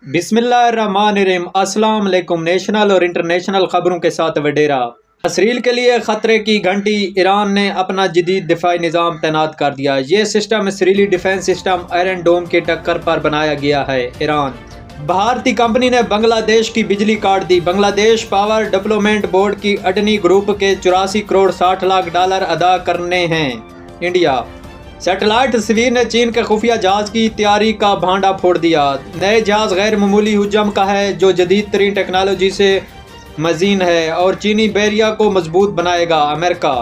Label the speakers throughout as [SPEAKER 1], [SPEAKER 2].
[SPEAKER 1] बिस्मिल्लाहिर्रहमानिर्रहीम। अस्सलाम वालेकुम। नेशनल और इंटरनेशनल खबरों के साथ वडेरा। इसराइल के लिए खतरे की घंटी, ईरान ने अपना जदीद दिफाई निज़ाम तैनात कर दिया। ये system Israeli defence system Iron Dome की टक्कर पर बनाया गया है। ईरान भारतीय कंपनी ने बांग्लादेश की बिजली काट दी। बांग्लादेश पावर डेवलपमेंट बोर्ड की अडनी ग्रुप के 84 करोड़ 60 लाख डॉलर अदा करने हैं। इंडिया सैटेलाइट तस्वीर ने चीन के खुफिया जहाज की तैयारी का भांडा फोड़ दिया। नए जहाज गैर मामूली हुजम का है जो जदीद तरीन टेक्नोलॉजी से मजीन है और चीनी बैरिया को मजबूत बनाएगा। अमेरिका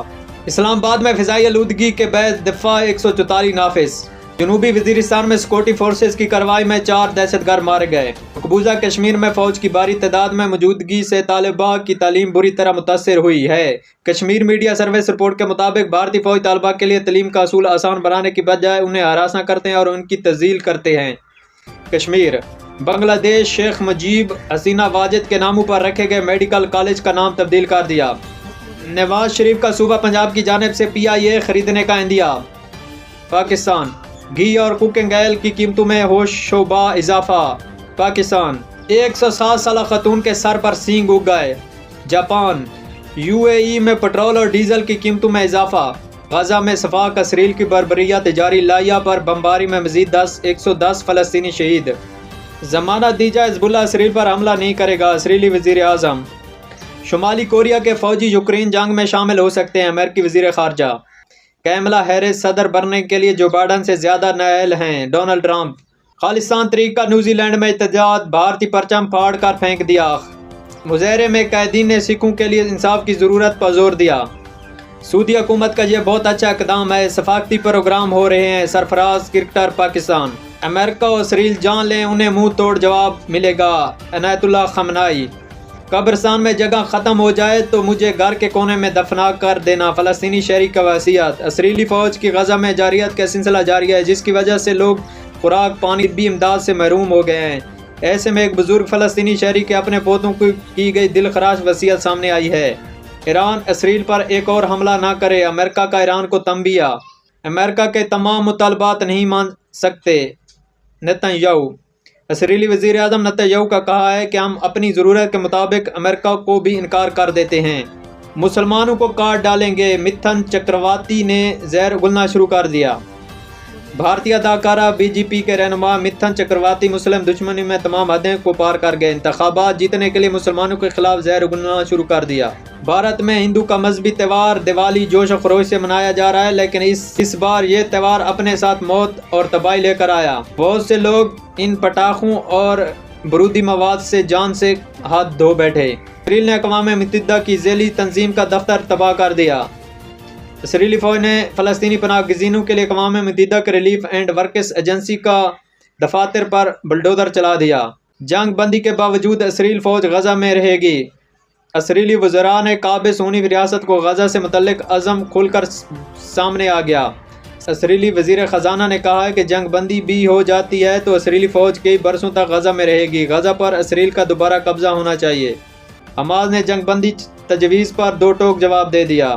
[SPEAKER 1] इस्लामाबाद में फ़िज़ाई आलूदगी के बाद दफ़ा 144 नाफिज। जनूबी वज़ीरिस्तान में सिक्योरिटी फोर्सेस की कार्रवाई में 4 दहशतगर्द मारे गए। मकबूजा कश्मीर में फ़ौज की भारी तादाद में मौजूदगी से तालिबा की तालीम बुरी तरह मुतासर हुई है। कश्मीर मीडिया सर्विस रिपोर्ट के मुताबिक भारतीय फ़ौज तालिबा के लिए तालीम का असूल आसान बनाने की बजाय उन्हें हरासा करते हैं और उनकी तज़ील करते हैं। कश्मीर बांग्लादेश शेख मुजीब हसीना वाजिद के नामों पर रखे गए मेडिकल कॉलेज का नाम तब्दील कर दिया। नवाज शरीफ का सूबा पंजाब की जानिब से PIA खरीदने का इंदिया। पाकिस्तान घी और कुकिंग ऑयल की कीमतों में होशोबा इजाफा। पाकिस्तान 107 साल खातून के सर पर सींग उग गए। जापान UAE में पेट्रोल और डीजल की कीमतों में इजाफा। गाजा में सफाक इसराइल की बर्बरियत जारी। लाया पर बमबारी में मजीद 110 फ़लस्तीनी शहीद। जमानत दी जाए हिज़्बुल्लाह इसराइल पर हमला नहीं करेगा। इसराइली वज़ीर आज़म शुमाली कोरिया के फ़ौजी यूक्रेन जंग में शामिल हो सकते हैं। अमेरिकी वज़ीर ख़ारजा कैमला हैरिस सदर बनने के लिए जो बाइडन से ज़्यादा नाअहल हैं। डोनाल्ड ट्रंप खालिस्तान तरीक का न्यूजीलैंड में एहतजाज। भारतीय परचम फाड़ कर फेंक दिया। मुज़ाहरे में कैदीन ने सिखों के लिए इंसाफ की ज़रूरत पर जोर दिया। सऊदी हुकूमत का यह बहुत अच्छा इक़दाम है। सफाकती प्रोग्राम हो रहे हैं। सरफराज क्रिकेटर पाकिस्तान अमेरिका और इसराइल जान लें उन्हें मुंह तोड़ जवाब मिलेगा। अनायतुल्लाह खमनाई कब्रिस्तान में जगह ख़त्म हो जाए तो मुझे घर के कोने में दफना कर देना। फ़लस्तीनी शहरी का वसीयत। इसराइली फ़ौज की गज़ा में जारियत का सिलसिला जारी है जिसकी वजह से लोग खुराक पानी भी इमदाद से महरूम हो गए हैं। ऐसे में एक बुजुर्ग फ़लस्तीनी शहरी के अपने पोतों को की गई दिलखराश वसीयत सामने आई है। ईरान इसराइल पर एक और हमला ना करे। अमेरिका का ईरान को तंबिया। अमेरिका के तमाम मुतालबात नहीं मान सकते। नेतन्याहू इसराइली वज़ीर आज़म नेतन्याहू का कहा है कि हम अपनी ज़रूरत के मुताबिक अमेरिका को भी इनकार कर देते हैं। मुसलमानों को काट डालेंगे। मिथुन चक्रवर्ती ने जहर उगलना शुरू कर दिया। भारतीय अदाकारा BJP के रहनुमा मिथुन चक्रवर्ती मुस्लिम दुश्मनी में तमाम हदें को पार कर गए। इंतखाबात जीतने के लिए मुसलमानों के खिलाफ जहर उगलना शुरू कर दिया। भारत में हिंदू का मजहबी त्यौहार दिवाली जोश और खरोश से मनाया जा रहा है लेकिन इस बार ये त्यौहार अपने साथ मौत और तबाही लेकर आया। बहुत से लोग इन पटाखों और बारूदी मवाद से जान से हाथ धो बैठे। इसराइल ने अक़वाम मुत्तहिदा की ज़ैली तंजीम का दफ्तर तबाह कर दिया। इसराइली फ़ौज ने फ़लस्तीनी पनाहगज़ीनों के लिए अक़वाम मुत्तहिदा के रिलीफ एंड वर्क्स एजेंसी का दफातर पर बुलडोज़र चला दिया। जंग बंदी के बावजूद इसराइल फ़ौज गज़ा में रहेगी। इसराइली वज़रा ने काबिज़ होनी रियासत को गज़ा से मुतल्लिक़ अज़म खुलकर सामने आ गया। इसराइली वज़ीर ख़जाना ने कहा है कि जंग बंदी भी हो जाती है तो इसराइली फ़ौज कई बरसों तक गज़ा में रहेगी। गज़ा पर इसराइल का दोबारा कब्ज़ा होना चाहिए। हमास ने जंग बंदी तजवीज़ पर दो टोक जवाब दे दिया।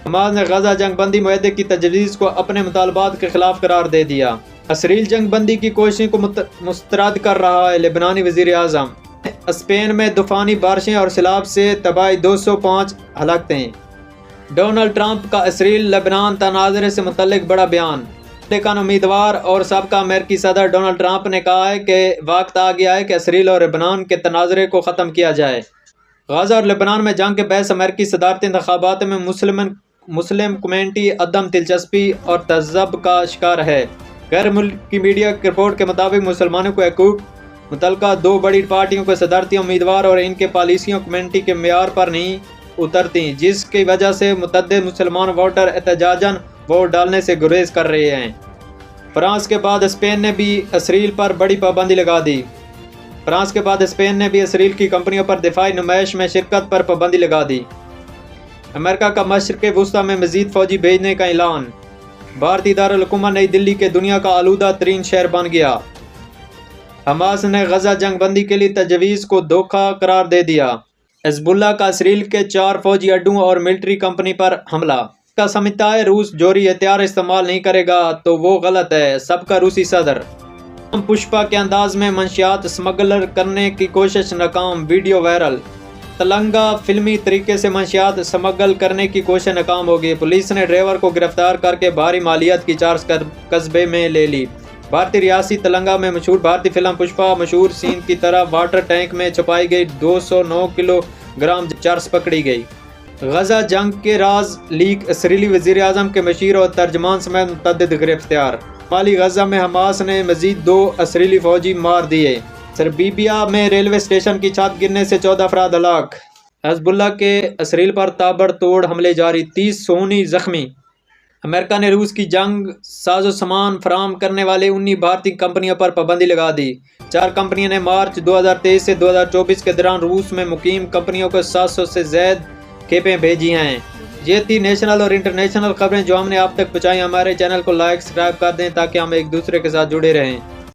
[SPEAKER 1] हमास ने गज़ा जंग बंदी मुआहदे की तजवीज़ को अपने मुतालबात के खिलाफ करार दे दिया। इसराइल जंग बंदी की कोशिशों को मुस्तरद कर रहा है। लेबनानी वज़ीर आज़म स्पेन में तूफ़ानी बारिशें और सैलाब से तबाही 205 हलाकतें। डोनाल्ड ट्रंप का इसराइल लेबनान तनाज़रे से मुतल्लिक़ बड़ा बयान। रिपब्लिकन उम्मीदवार और सबका अमेरिकी सदर डोनाल्ड ट्रंप ने कहा है कि वक्त आ गया है कि इसराइल और लेबनान के तनाज़रे को ख़त्म किया जाए। गज़ा और लेबनान में जंग के बहस अमेरिकी सदारती इंतख़ाबात में मुस्लिम कम्युनिटी अदम दिलचस्पी और तज़ब्ब का शिकार है। गैर मुल्की मीडिया की रिपोर्ट के मुताबिक मुसलमानों को हकूक़ मुतल्लिक़ा दो बड़ी पार्टियों के सदारती उम्मीदवार और इनके पॉलिसियों कम्युनिटी के मेयार पर नहीं उतरती जिसकी वजह से मुतअद्दिद मुसलमान वोटर एहतजाजन वोट डालने से गुरेज कर रहे हैं। फ्रांस के बाद स्पेन ने भी इसराइल पर बड़ी पाबंदी लगा दी। फ्रांस के बाद स्पेन ने भी इसराइल की कंपनियों पर दिफाई नुमाइश में शिरकत पर पाबंदी लगा दी। अमेरिका का मशरिक़ वुस्ता में मज़ीद फ़ौजी भेजने का ऐलान। भारतीय दारुल हुकूमत नई दिल्ली के दुनिया का आलूदा तरीन शहर बन गया। हमास ने गज़ा जंग बंदी के लिए तजवीज़ को धोखा करार दे दिया। हिज़्बुल्लाह का इसराइल के 4 फ़ौजी अड्डों और मिलिट्री कंपनी पर हमला का समझता है रूस जोरी हथियार इस्तेमाल नहीं करेगा तो वो गलत है। सबका रूसी सदर पुष्पा के अंदाज में मंशियात स्मगलर करने की कोशिश नाकाम, वीडियो वायरल। तेलंगा फिल्मी तरीके से मंशियात स्मगल करने की कोशिश नाकाम हो गई। पुलिस ने ड्राइवर को गिरफ्तार करके भारी मालियत की चार्ज कर कस्बे में ले ली। भारतीय रियासी तेलंगा में मशहूर भारतीय फिल्म पुष्पा मशहूर सीन की तरह वाटर टैंक में छुपाई गई 209 किलोग्राम चर्स पकड़ी गई। गजा जंग के राज लीक, इसराइली वज़ीर आज़म के मशीर और तर्जमान समेत मुतअद्दिद गिरफ्तार। माली गजा में हमास ने मजीद 2 इसराइली फौजी मार दिए। सर्बिया में रेलवे स्टेशन की छत गिरने से 14 अफराद हलाक। हिज़्बुल्लाह के इसराइल पर ताबड़तोड़ हमले जारी, 30 सूनी जख्मी। अमेरिका ने रूस की जंग साजो सामान फराम करने वाले 19 भारतीय कंपनियों पर पाबंदी लगा दी। 4 कंपनियों ने मार्च 2023 से 2024 के दौरान रूस में मुकीम कंपनियों को 700 से ज़ायद खेपें भेजी हैं। ये थी नेशनल और इंटरनेशनल खबरें जो हमने आप तक पहुँचाई। हमारे चैनल को लाइक सब्सक्राइब कर दें ताकि हम एक दूसरे के साथ जुड़े रहें।